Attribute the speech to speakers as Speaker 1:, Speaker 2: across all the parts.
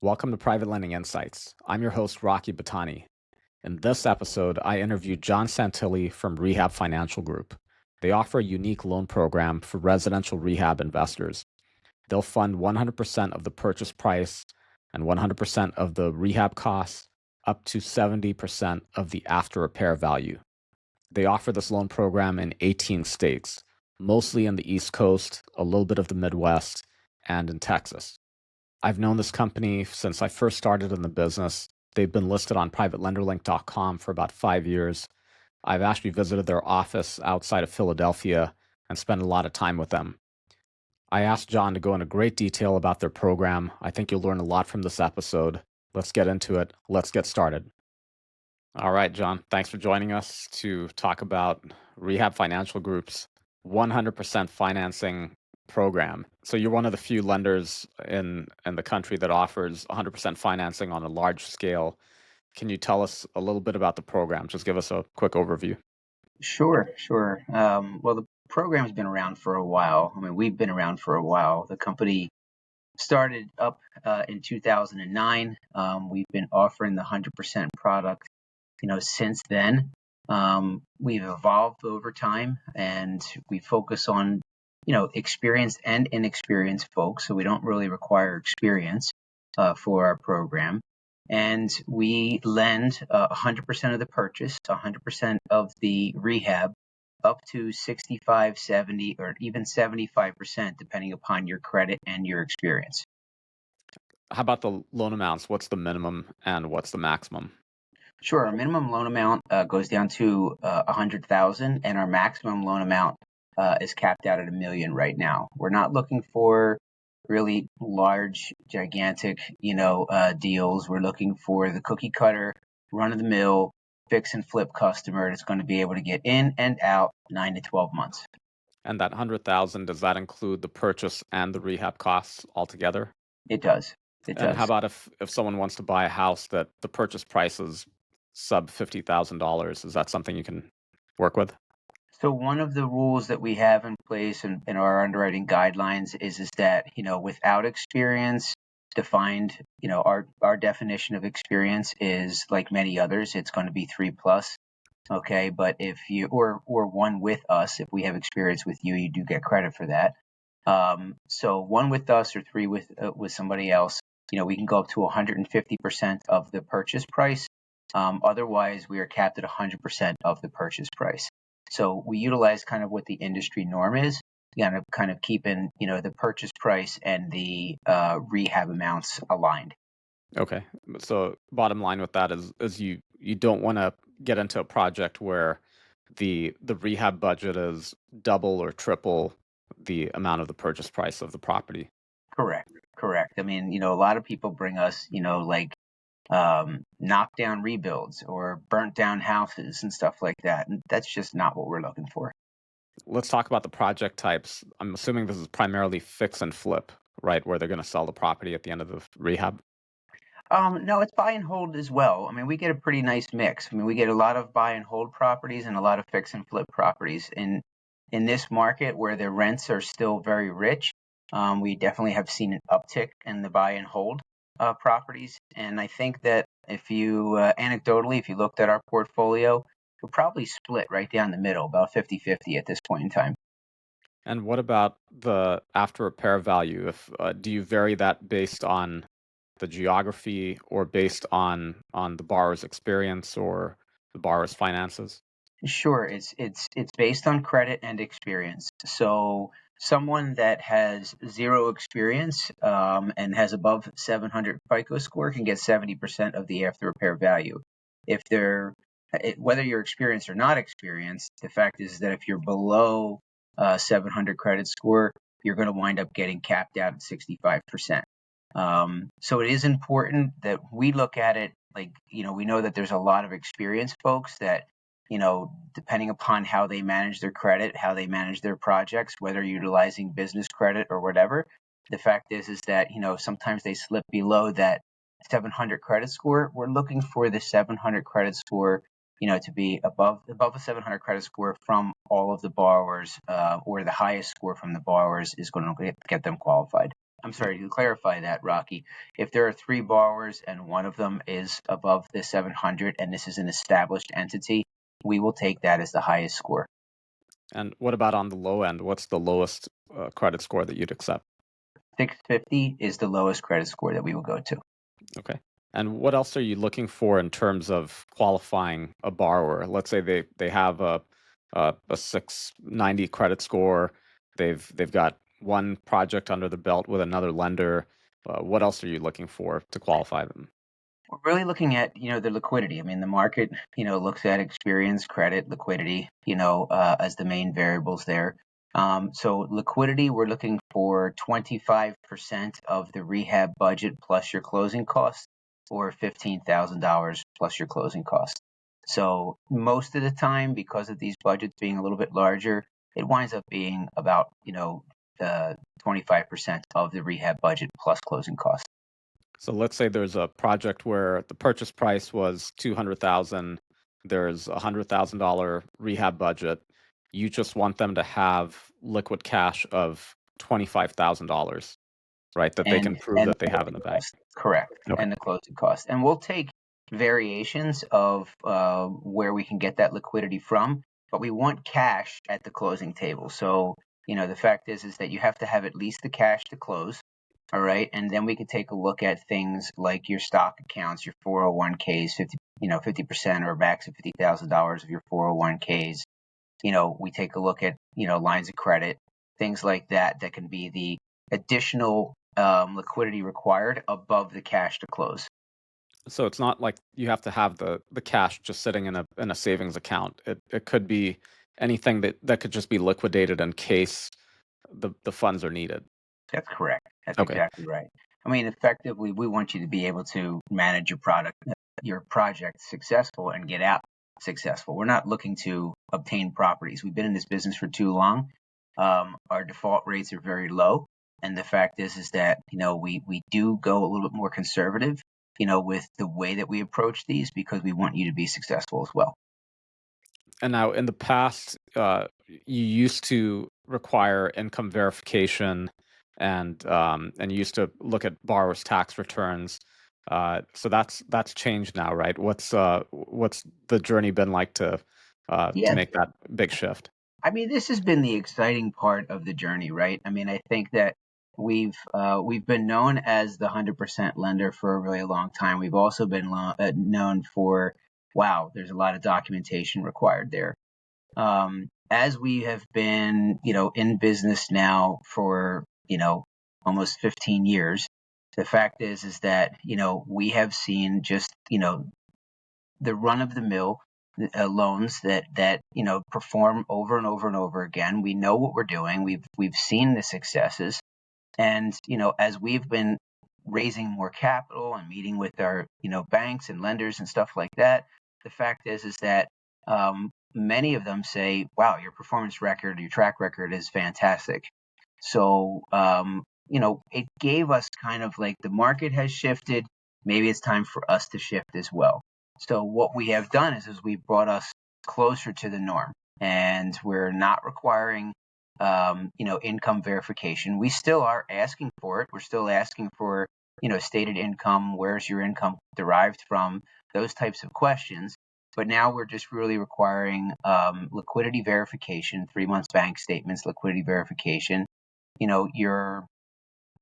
Speaker 1: Welcome to Private Lending Insights. I'm your host, Rocky Butani. In this episode, I interviewed John Santilli from Rehab Financial Group. They offer a unique loan program for residential rehab investors. They'll fund 100% of the purchase price and 100% of the rehab costs, up to 70% of the after repair value. They offer this loan program in 18 states, mostly in the East Coast, a little bit of the Midwest, and in Texas. I've known this company since I first started in the business. They've been listed on privatelenderlink.com for about 5 years. I've actually visited their office outside of Philadelphia and spent a lot of time with them. I asked John to go into great detail about their program. I think you'll learn a lot from this episode. Let's get into it. Let's get started. All right, John, thanks for joining us to talk about Rehab Financial Group's 100% financing program. So you're one of the few lenders in the country that offers 100% financing on a large scale. Can you tell us a little bit about the program? Just give us a quick overview.
Speaker 2: Sure. Well, the program's been around for a while. I mean, we've been around for a while. The company started up in 2009. We've been offering the 100% product, since then. We've evolved over time, and we focus on, experienced and inexperienced folks. So we don't really require experience for our program. And we lend 100% of the purchase, 100% of the rehab, up to 65, 70, or even 75%, depending upon your credit and your experience.
Speaker 1: How about the loan amounts? What's the minimum and what's the maximum?
Speaker 2: Sure. Our minimum loan amount goes down to $100,000, and our maximum loan amount is capped out at $1 million right now. We're not looking for really large, gigantic, deals. We're looking for the cookie cutter, run of the mill, fix and flip customer that's going to be able to get in and out 9 to 12 months.
Speaker 1: And that 100,000, does that include the purchase and the rehab costs altogether?
Speaker 2: It does.
Speaker 1: And how about if someone wants to buy a house that the purchase price is sub $50,000? Is that something you can work with?
Speaker 2: So one of the rules that we have in place in our underwriting guidelines is that, without experience defined, our definition of experience is like many others, it's going to be 3+. Okay. But if you, or one with us, if we have experience with you, you do get credit for that. So one with us or three with somebody else, we can go up to 150% of the purchase price. Otherwise, we are capped at 100% of the purchase price. So we utilize kind of what the industry norm is, kind of keeping, the purchase price and the rehab amounts aligned.
Speaker 1: Okay. So bottom line with that is you don't want to get into a project where the rehab budget is double or triple the amount of the purchase price of the property.
Speaker 2: Correct. I mean, a lot of people bring us, like knockdown rebuilds or burnt down houses and stuff like that. And that's just not what we're looking for.
Speaker 1: Let's talk about the project types. I'm assuming this is primarily fix and flip, right? Where they're going to sell the property at the end of the rehab.
Speaker 2: No, it's buy and hold as well. I mean, we get a pretty nice mix. I mean, we get a lot of buy and hold properties and a lot of fix and flip properties. In this market where the rents are still very rich, we definitely have seen an uptick in the buy and hold properties. And I think that if you, anecdotally, if you looked at our portfolio, we're probably split right down the middle, about 50-50 at this point in time.
Speaker 1: And what about the after repair value? If do you vary that based on the geography or based on the borrower's experience or the borrower's finances?
Speaker 2: Sure, it's based on credit and experience. So someone that has zero experience and has above 700 FICO score can get 70% of the after repair value. If whether you're experienced or not experienced, the fact is that if you're below 700 credit score, you're going to wind up getting capped out at 65%. So it is important that we look at it like, we know that there's a lot of experienced folks that, depending upon how they manage their credit, how they manage their projects, whether utilizing business credit or whatever, the fact is that, sometimes they slip below that 700 credit score. We're looking for the 700 credit score, to be above a 700 credit score from all of the borrowers, or the highest score from the borrowers is going to get them qualified. I'm sorry, to clarify that, Rocky, if there are three borrowers and one of them is above the 700 and this is an established entity, we will take that as the highest score.
Speaker 1: And what about on the low end? What's the lowest credit score that you'd accept?
Speaker 2: 650 is the lowest credit score that we will go to.
Speaker 1: Okay. And what else are you looking for in terms of qualifying a borrower? Let's say they have a 690 credit score. They've got one project under the belt with another lender. What else are you looking for to qualify them?
Speaker 2: We're really looking at, the liquidity. I mean, the market, looks at experience, credit, liquidity, as the main variables there. So liquidity, we're looking for 25% of the rehab budget plus your closing costs, or $15,000 plus your closing costs. So most of the time, because of these budgets being a little bit larger, it winds up being about, 25% of the rehab budget plus closing costs.
Speaker 1: So let's say there's a project where the purchase price was 200,000. There's $100,000 rehab budget. You just want them to have liquid cash of $25,000, right? That they can prove
Speaker 2: And
Speaker 1: that
Speaker 2: the
Speaker 1: they have in
Speaker 2: closing
Speaker 1: the bank.
Speaker 2: cost, correct,
Speaker 1: Okay.
Speaker 2: and the closing cost. And we'll take variations of where we can get that liquidity from, but we want cash at the closing table. So, the fact is that you have to have at least the cash to close. All right. And then we could take a look at things like your stock accounts, your 401ks, 50% or max of $50,000 of your 401ks. We take a look at, lines of credit, things like that, that can be the additional liquidity required above the cash to close.
Speaker 1: So it's not like you have to have the cash just sitting in a savings account. It could be anything that could just be liquidated in case the funds are needed.
Speaker 2: That's correct. That's
Speaker 1: Okay.
Speaker 2: exactly right. I mean, effectively, we want you to be able to manage your project successful and get out successful. We're not looking to obtain properties. We've been in this business for too long. Our default rates are very low. And the fact is that, we do go a little bit more conservative, with the way that we approach these because we want you to be successful as well.
Speaker 1: And now in the past, you used to require income verification and you used to look at borrowers' tax returns. So that's changed now, right? What's the journey been like to
Speaker 2: Yeah,
Speaker 1: make that big shift?
Speaker 2: I mean, this has been the exciting part of the journey, right? I mean, I think that we've been known as the 100% lender for a really long time. We've also been known for, wow, there's a lot of documentation required there. As we have been, in business now for, almost 15 years, the fact is that, we have seen just, the run of the mill loans that perform over and over and over again. We know what we're doing. We've seen the successes, and as we've been raising more capital and meeting with our banks and lenders and stuff like that, the fact is that many of them say, "Wow, your performance record, your track record is fantastic." So it gave us kind of like the market has shifted. Maybe it's time for us to shift as well. So what we have done is we've brought us closer to the norm, and we're not requiring income verification. We still are asking for it. We're still asking for stated income. Where's your income derived from? Those types of questions. But now we're just really requiring liquidity verification, 3 months bank statements, liquidity verification. Your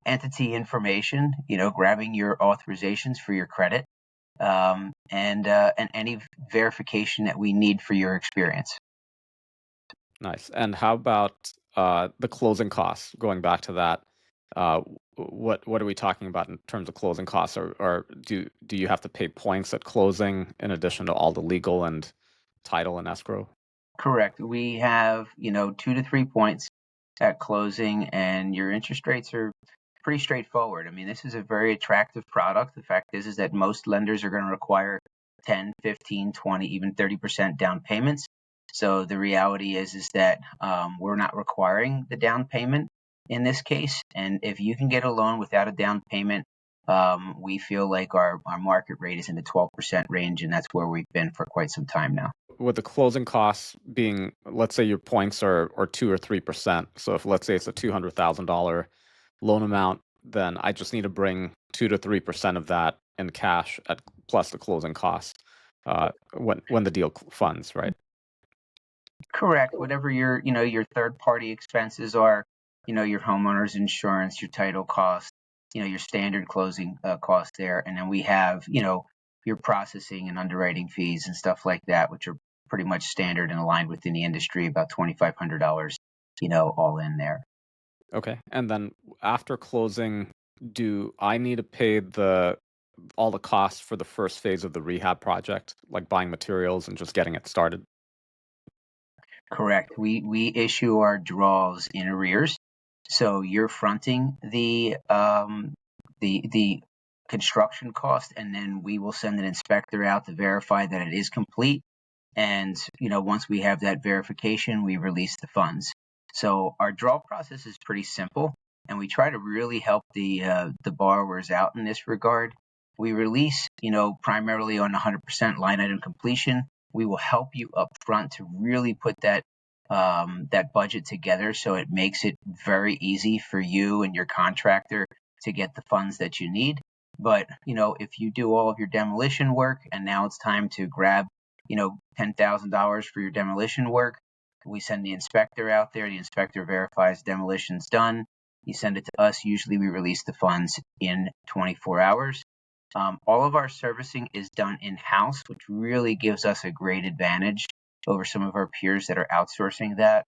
Speaker 2: entity information. Grabbing your authorizations for your credit and any verification that we need for your experience.
Speaker 1: Nice. And how about the closing costs? Going back to that, uh, what are we talking about in terms of closing costs? Or do you have to pay points at closing in addition to all the legal and title and escrow?
Speaker 2: Correct. We have, 2 to 3 points at closing, and your interest rates are pretty straightforward. I mean, this is a very attractive product. The fact is that most lenders are going to require 10, 15, 20, even 30% down payments. So the reality is that we're not requiring the down payment in this case. And if you can get a loan without a down payment, we feel like our market rate is in the 12% range, and that's where we've been for quite some time now.
Speaker 1: With the closing costs being, let's say your points are 2 or 3%. So if let's say it's a $200,000 loan amount, then I just need to bring 2 to 3% of that in cash at plus the closing costs when the deal funds, right?
Speaker 2: Correct. Whatever your third party expenses are, your homeowner's insurance, your title costs, your standard closing costs there. And then we have, your processing and underwriting fees and stuff like that, which are pretty much standard and aligned within the industry, about $2,500, all in there.
Speaker 1: Okay. And then after closing, do I need to pay all the costs for the first phase of the rehab project, like buying materials and just getting it started?
Speaker 2: Correct. We issue our draws in arrears, so you're fronting the construction cost, and then we will send an inspector out to verify that it is complete. And once we have that verification, we release the funds. So our draw process is pretty simple, and we try to really help the borrowers out in this regard. We release, primarily on 100% line item completion. We will help you up front to really put that budget together, so it makes it very easy for you and your contractor to get the funds that you need. But if you do all of your demolition work and now it's time to grab $10,000 for your demolition work, we send the inspector out there. The inspector verifies demolition's done. You send it to us. Usually we release the funds in 24 hours. All of our servicing is done in-house, which really gives us a great advantage over some of our peers that are outsourcing that.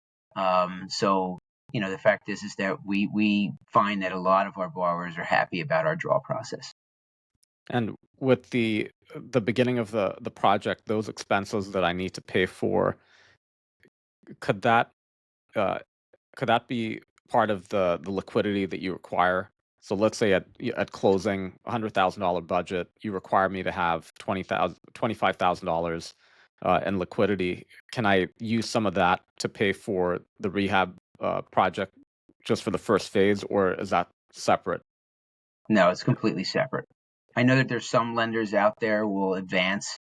Speaker 2: So, the fact is that we find that a lot of our borrowers are happy about our draw process.
Speaker 1: And with the beginning of the project, those expenses that I need to pay for, could that uh, could that be part of the liquidity that you require? So let's say at closing, $100,000 budget, you require me to have $25,000 in liquidity. Can I use some of that to pay for the rehab project just for the first phase, or is that separate?
Speaker 2: No, it's completely separate. I know that there's some lenders out there will advance,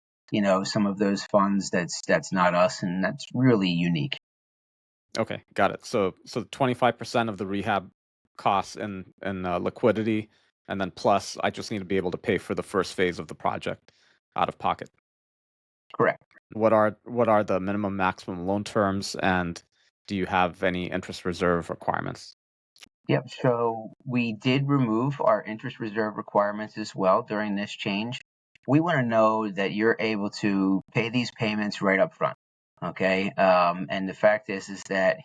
Speaker 2: some of those funds. That's not us, and that's really unique.
Speaker 1: Okay, got it. So 25% of the rehab costs in liquidity, and then plus I just need to be able to pay for the first phase of the project out of pocket.
Speaker 2: Correct.
Speaker 1: What are the minimum maximum loan terms, and do you have any interest reserve requirements?
Speaker 2: Yep. So we did remove our interest reserve requirements as well during this change. We want to know that you're able to pay these payments right up front. Okay. And the fact is that,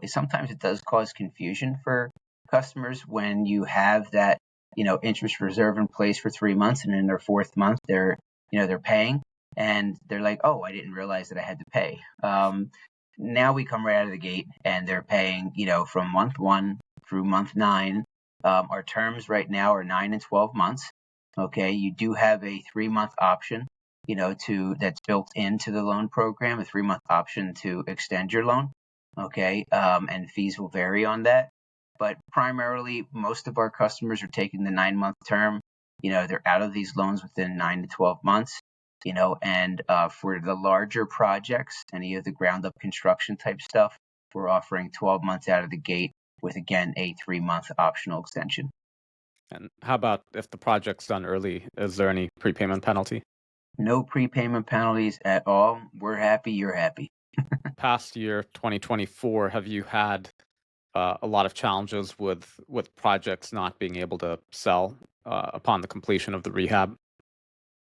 Speaker 2: sometimes it does cause confusion for customers when you have that, interest reserve in place for 3 months, and in their fourth month, they're paying, and they're like, oh, I didn't realize that I had to pay. Now we come right out of the gate and they're paying, from month one through month 9. Our terms right now are 9 and 12 months. Okay, you do have a 3-month option, that's built into the loan program, a 3-month option to extend your loan. Okay, and fees will vary on that. But primarily, most of our customers are taking the 9-month term. They're out of these loans within 9 to 12 months. And for the larger projects, any of the ground up construction type stuff, we're offering 12 months out of the gate with, again, a 3-month optional extension.
Speaker 1: And how about if the project's done early? Is there any prepayment penalty?
Speaker 2: No prepayment penalties at all. We're happy, you're happy.
Speaker 1: Past year, 2024, have you had a lot of challenges with projects not being able to sell upon the completion of the rehab?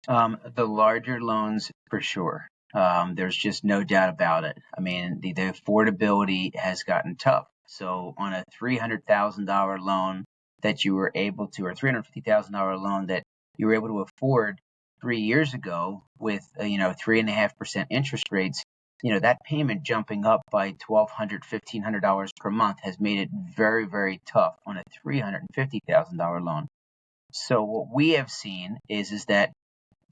Speaker 2: The larger loans, for sure. There's just no doubt about it. I mean, the affordability has gotten tough. So on a $300,000 loan that you were able to, or $350,000 loan that you were able to afford 3 years ago with 3.5% interest rates, that payment jumping up by $1,200, $1,500 per month has made it very, very tough on a $350,000 loan. So what we have seen is that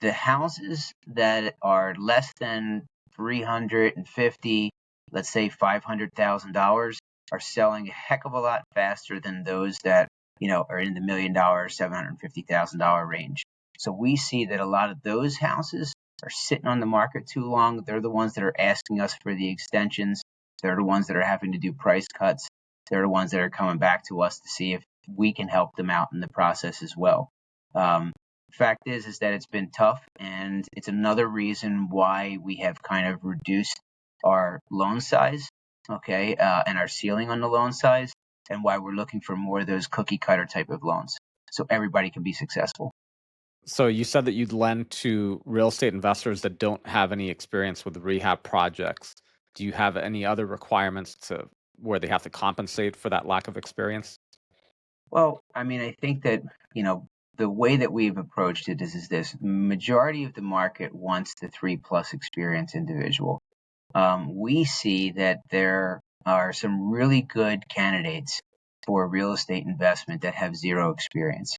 Speaker 2: the houses that are less than 350, let's say $500,000, are selling a heck of a lot faster than those that are in the $1,000,000, $750,000 range. So we see that a lot of those houses are sitting on the market too long. They're the ones that are asking us for the extensions. They're the ones that are having to do price cuts. They're the ones that are coming back to us to see if we can help them out in the process as well. Fact is that it's been tough, and it's another reason why we have kind of reduced our loan size, okay, and our ceiling on the loan size, and why we're looking for more of those cookie cutter type of loans, so everybody can be successful.
Speaker 1: So you said that you'd lend to real estate investors that don't have any experience with rehab projects. Do you have any other requirements to where they have to compensate for that lack of experience?
Speaker 2: Well, I mean, I think that, the way that we've approached it is this: majority of the market wants the 3+ experience individual. We see that there are some really good candidates for real estate investment that have zero experience.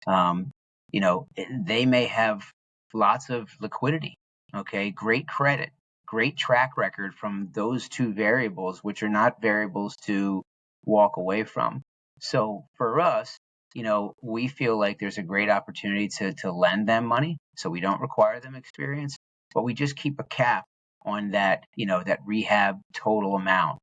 Speaker 2: Um, they may have lots of liquidity, okay, great credit, great track record from those two variables, which are not variables to walk away from. So for us, we feel like there's a great opportunity to lend them money. So we don't require them experience, but we just keep a cap on that, that rehab total amount.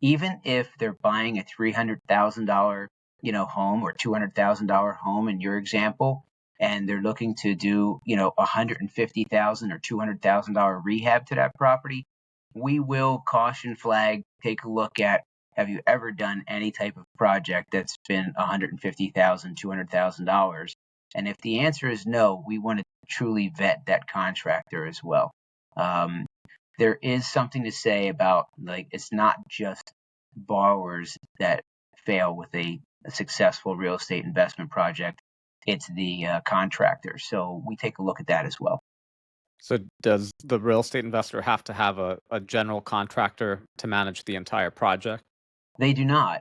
Speaker 2: Even if they're buying a $300,000, home, or $200,000 home in your example, and they're looking to do, $150,000 or $200,000 rehab to that property, we will caution flag, take a look at, have you ever done any type of project that's been $150,000, $200,000? And if the answer is no, we want to truly vet that contractor as well. There is something to say about, like, it's not just borrowers that fail with a successful real estate investment project. It's the contractor. So we take a look at that as well.
Speaker 1: So does the real estate investor have to have a general contractor to manage the entire project?
Speaker 2: They do not.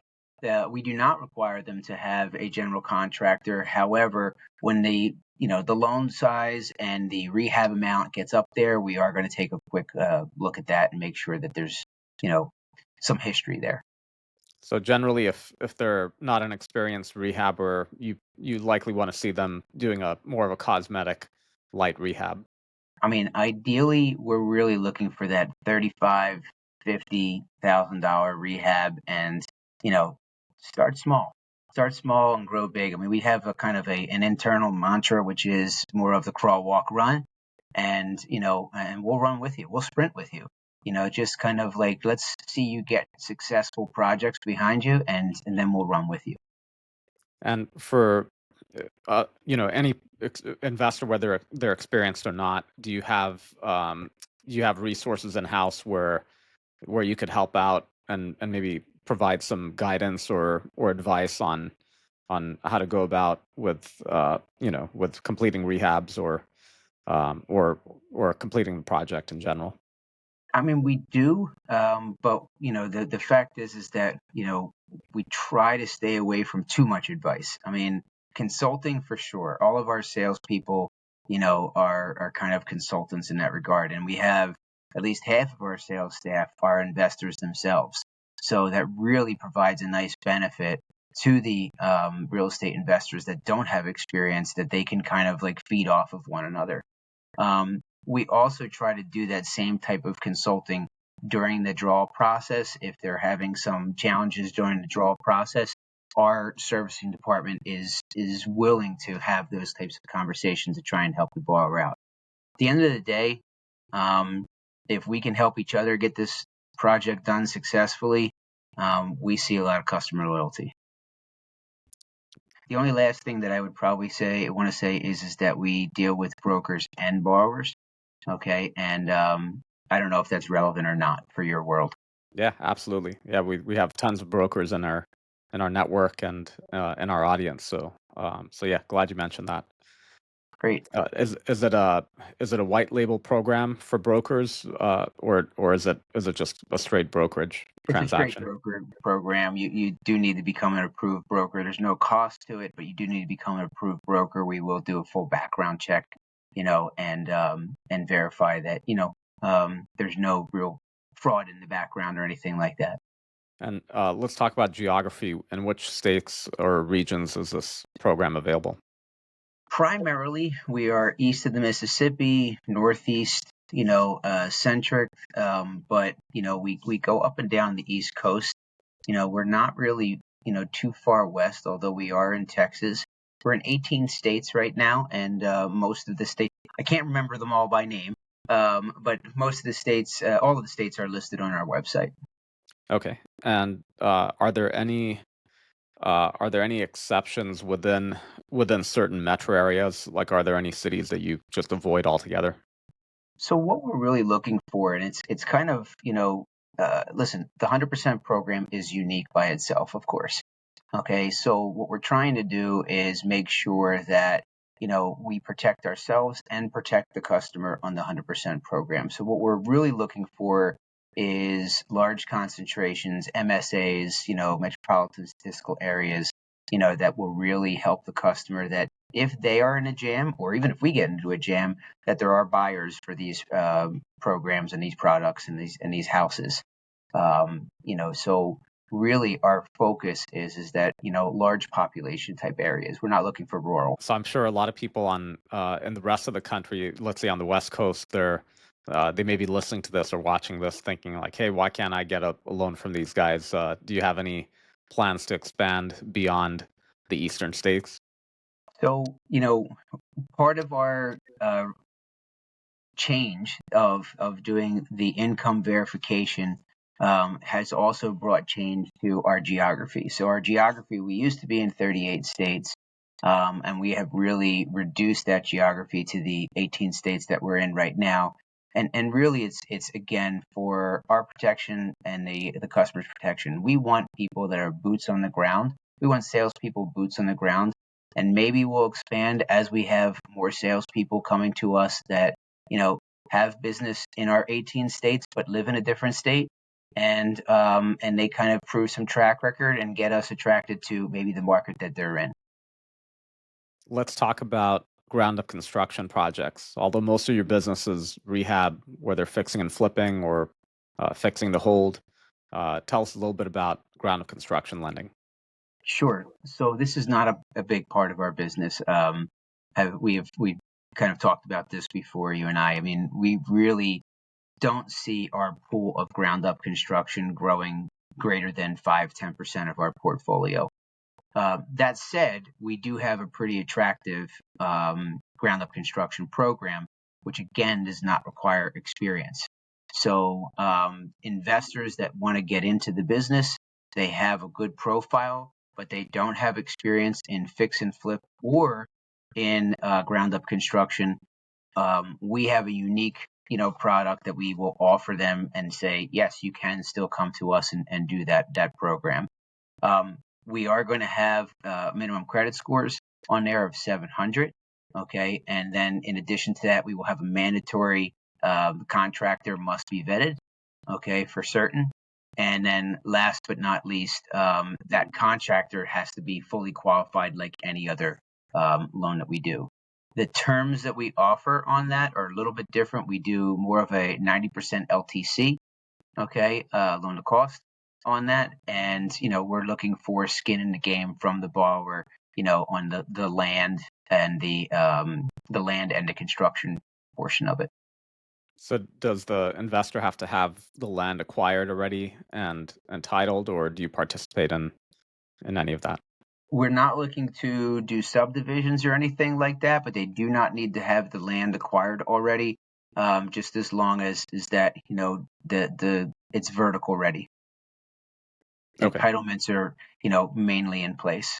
Speaker 2: We do not require them to have a general contractor. However, when the loan size and the rehab amount gets up there, we are going to take a quick look at that and make sure that there's, some history there.
Speaker 1: So generally, if they're not an experienced rehabber, you likely want to see them doing a more of a cosmetic light rehab.
Speaker 2: I mean, ideally, we're really looking for that $35,000, $50,000 rehab, and start small. Start small and grow big. I mean, we have a kind of an internal mantra, which is more of the crawl, walk, run, and and we'll run with you. We'll sprint with you. Just kind of like, let's see you get successful projects behind you, and then we'll run with you.
Speaker 1: And for any investor, whether they're experienced or not, do you have resources in house where you could help out and maybe provide some guidance or advice on how to go about with completing rehabs or completing the project in general?
Speaker 2: I mean, we do, but the fact is that we try to stay away from too much advice. I mean, consulting for sure. All of our salespeople, are kind of consultants in that regard, and we have at least half of our sales staff are investors themselves. So that really provides a nice benefit to the real estate investors that don't have experience, that they can kind of like feed off of one another. We also try to do that same type of consulting during the draw process. If they're having some challenges during the draw process, our servicing department is willing to have those types of conversations to try and help the borrower out. At the end of the day, if we can help each other get this project done successfully, we see a lot of customer loyalty. The only last thing that I would probably want to say is that we deal with brokers and borrowers. Okay. And I don't know if that's relevant or not for your world.
Speaker 1: Yeah, absolutely. Yeah, we have tons of brokers in our network and in our audience. So yeah, glad you mentioned that.
Speaker 2: Great.
Speaker 1: Is it a white label program for brokers, or is it just a straight brokerage
Speaker 2: It's a straight
Speaker 1: transaction?
Speaker 2: broker program. You do need to become an approved broker. There's no cost to it, but you do need to become an approved broker. We will do a full background check, and verify that, there's no real fraud in the background or anything like that.
Speaker 1: And let's talk about geography. In which states or regions is this program available?
Speaker 2: Primarily, we are east of the Mississippi, northeast, centric, but we go up and down the East Coast. We're not really too far west, although we are in Texas. We're in 18 states right now, and most of the states, I can't remember them all by name, but most of the states, all of the states are listed on our website.
Speaker 1: Okay. And are there any exceptions within certain metro areas? Like, are there any cities that you just avoid altogether?
Speaker 2: So what we're really looking for, and it's kind of, listen, the 100% program is unique by itself, of course. Okay, so what we're trying to do is make sure that, we protect ourselves and protect the customer on the 100% program. So what we're really looking for is large concentrations, MSAs, metropolitan statistical areas, that will really help the customer, that if they are in a jam, or even if we get into a jam, that there are buyers for these programs and these products and these houses. So really our focus is that, large population type areas. We're not looking for rural.
Speaker 1: So I'm sure a lot of people on in the rest of the country, let's say on the West Coast, they may be listening to this or watching this, thinking like, "Hey, why can't I get a loan from these guys?" Do you have any plans to expand beyond the eastern states?
Speaker 2: So, part of our change of doing the income verification has also brought change to our geography. So our geography, we used to be in 38 states, and we have really reduced that geography to the 18 states that we're in right now. And really, it's again for our protection and the customer's protection. We want people that are boots on the ground. We want salespeople boots on the ground, and maybe we'll expand as we have more salespeople coming to us that, you know, have business in our 18 states but live in a different state, and they kind of prove some track record and get us attracted to maybe the market that they're in.
Speaker 1: Let's talk about ground up construction projects. Although most of your business is rehab, where they're fixing and flipping or fixing the hold, tell us a little bit about ground up construction lending.
Speaker 2: Sure. So this is not a big part of our business. We've kind of talked about this before, you and I. I mean, we really don't see our pool of ground up construction growing greater than 5-10% of our portfolio. That said, we do have a pretty attractive ground up construction program, which again does not require experience. So investors that want to get into the business, they have a good profile, but they don't have experience in fix and flip or in ground up construction. We have a unique, product that we will offer them and say, yes, you can still come to us and do that program. We are going to have minimum credit scores on there of 700. Okay. And then in addition to that, we will have a mandatory contractor must be vetted. Okay. For certain. And then last but not least, that contractor has to be fully qualified like any other loan that we do. The terms that we offer on that are a little bit different. We do more of a 90% LTC, okay, loan to cost on that. And, we're looking for skin in the game from the borrower, on the land and the land and the construction portion of it.
Speaker 1: So does the investor have to have the land acquired already and entitled, or do you participate in any of that?
Speaker 2: We're not looking to do subdivisions or anything like that, but they do not need to have the land acquired already. Just as long as is that, the it's vertical ready.
Speaker 1: Okay,
Speaker 2: Entitlements are, mainly in place.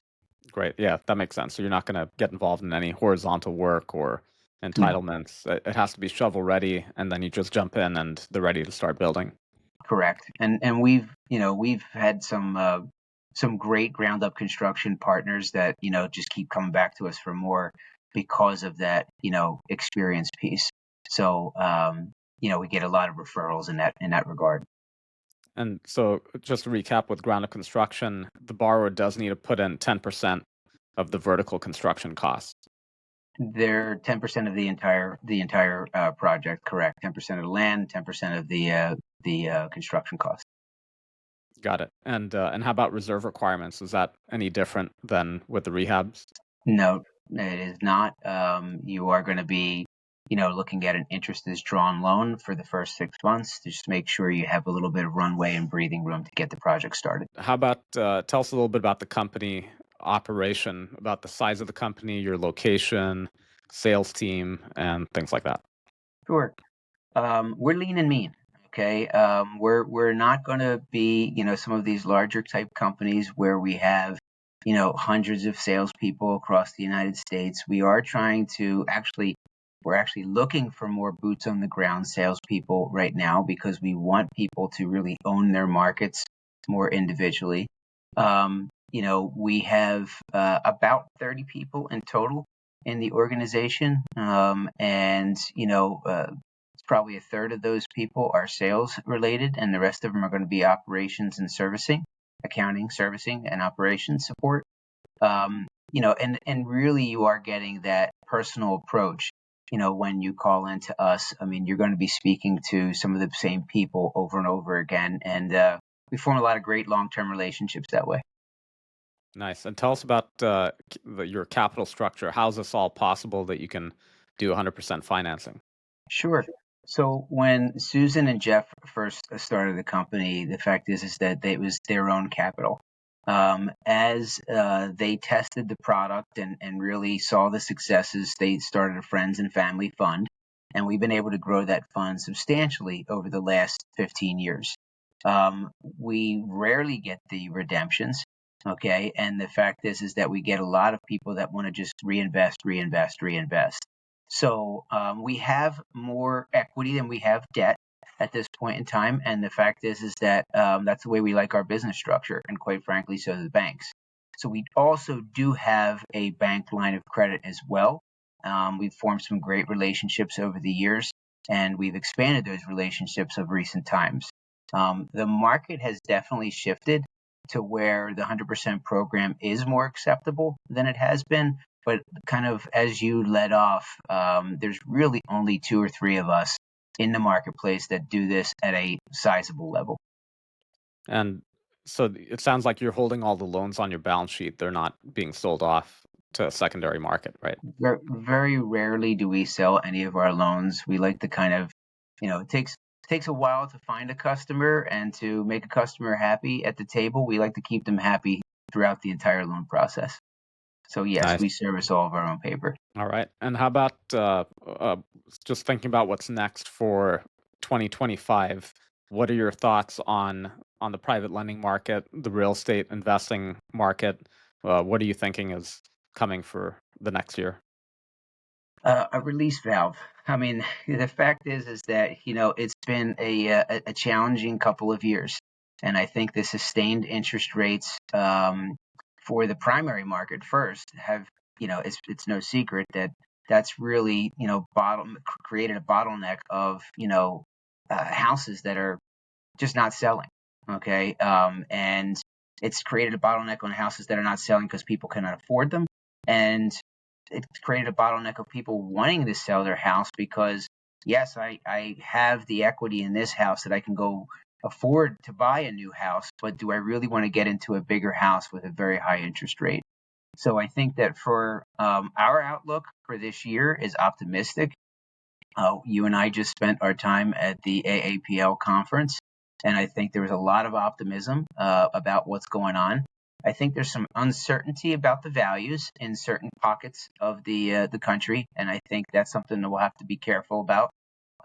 Speaker 1: great. Yeah, that makes sense. So you're not going to get involved in any horizontal work or
Speaker 2: No,
Speaker 1: entitlements. It has to be shovel ready, and then you just jump in and they're ready to start building.
Speaker 2: correct. And we've had some great ground up construction partners that, just keep coming back to us for more because of that, experience piece. So, we get a lot of referrals in that regard.
Speaker 1: And so, just to recap with ground up construction, the borrower does need to put in 10% of the vertical construction costs.
Speaker 2: They're 10% of the entire project, correct? 10% of the land, 10% of the construction cost.
Speaker 1: Got it. And how about reserve requirements? Is that any different than with the rehabs?
Speaker 2: No, it is not. You are going to be looking at an interest is drawn loan for the first 6 months to just make sure you have a little bit of runway and breathing room to get the project started.
Speaker 1: How about tell us a little bit about the company operation, about the size of the company, your location, sales team, and things like that?
Speaker 2: Sure. We're lean and mean. Okay. We're not going to be, some of these larger type companies where we have, hundreds of salespeople across the United States. We're actually looking for more boots on the ground salespeople right now because we want people to really own their markets more individually. We have about 30 people in total in the organization, and probably a third of those people are sales related, and the rest of them are going to be operations and servicing, accounting, servicing, and operations support. And really you are getting that personal approach. When you call into us, I mean, you're going to be speaking to some of the same people over and over again, and we form a lot of great long-term relationships that way.
Speaker 1: Nice. And tell us about your capital structure. How is this all possible that you can do 100% financing?
Speaker 2: Sure. So when Susan and Jeff first started the company, the fact is that it was their own capital. As they tested the product and really saw the successes, they started a friends and family fund, and we've been able to grow that fund substantially over the last 15 years. We rarely get the redemptions, okay, and the fact is that we get a lot of people that want to just reinvest, reinvest, reinvest. So we have more equity than we have debt at this point in time, and the fact is that that's the way we like our business structure, and quite frankly, so do the banks. So we also do have a bank line of credit as well. We've formed some great relationships over the years, and we've expanded those relationships of recent times. The market has definitely shifted to where the 100% program is more acceptable than it has been. But kind of as you led off, there's really only two or three of us in the marketplace that do this at a sizable level.
Speaker 1: And so it sounds like you're holding all the loans on your balance sheet. They're not being sold off to a secondary market, right?
Speaker 2: Very rarely do we sell any of our loans. We like to kind of, it takes a while to find a customer and to make a customer happy at the table. We like to keep them happy throughout the entire loan process. So yes,
Speaker 1: Nice.
Speaker 2: we service all of our own paper.
Speaker 1: All right. And how about just thinking about what's next for 2025? What are your thoughts on the private lending market, the real estate investing market? What are you thinking is coming for the next year?
Speaker 2: A release valve. I mean, the fact is that it's been a challenging couple of years, and I think the sustained interest rates for the primary market first have it's no secret that that's really created a bottleneck of houses that are just not selling. Okay, and it's created a bottleneck on houses that are not selling because people cannot afford them, and it's created a bottleneck of people wanting to sell their house because yes, I have the equity in this house that I can go afford to buy a new house, but do I really want to get into a bigger house with a very high interest rate? So I think that for our outlook for this year is optimistic. You and I just spent our time at the AAPL conference, and I think there was a lot of optimism about what's going on. I think there's some uncertainty about the values in certain pockets of the country, and I think that's something that we'll have to be careful about.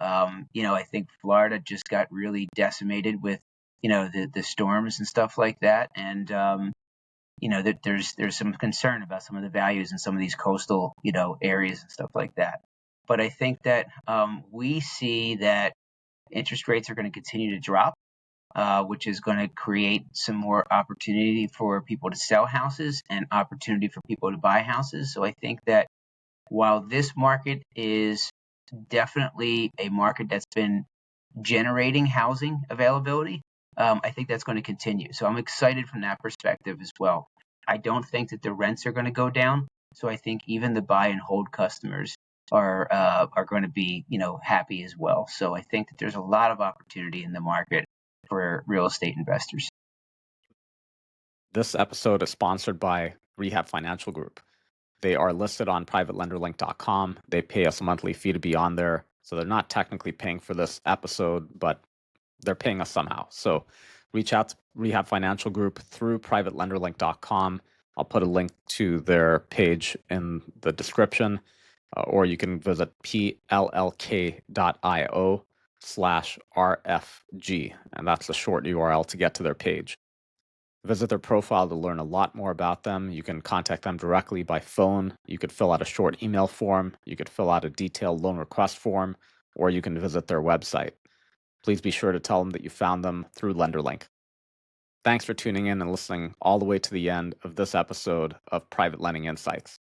Speaker 2: I think Florida just got really decimated with the storms and stuff like that, and that there's some concern about some of the values in some of these coastal areas and stuff like that. But I think that we see that interest rates are going to continue to drop, which is going to create some more opportunity for people to sell houses and opportunity for people to buy houses. So I think that while this market is definitely a market that's been generating housing availability, I think that's going to continue. So I'm excited from that perspective as well. I don't think that the rents are going to go down. So I think even the buy and hold customers are going to be happy as well. So I think that there's a lot of opportunity in the market for real estate investors.
Speaker 1: This episode is sponsored by Rehab Financial Group. They are listed on privatelenderlink.com. They pay us a monthly fee to be on there. So they're not technically paying for this episode, but they're paying us somehow. So reach out to Rehab Financial Group through privatelenderlink.com. I'll put a link to their page in the description, or you can visit plllk.io/RFG, and that's the short URL to get to their page. Visit their profile to learn a lot more about them. You can contact them directly by phone. You could fill out a short email form. You could fill out a detailed loan request form, or you can visit their website. Please be sure to tell them that you found them through LenderLink. Thanks for tuning in and listening all the way to the end of this episode of Private Lending Insights.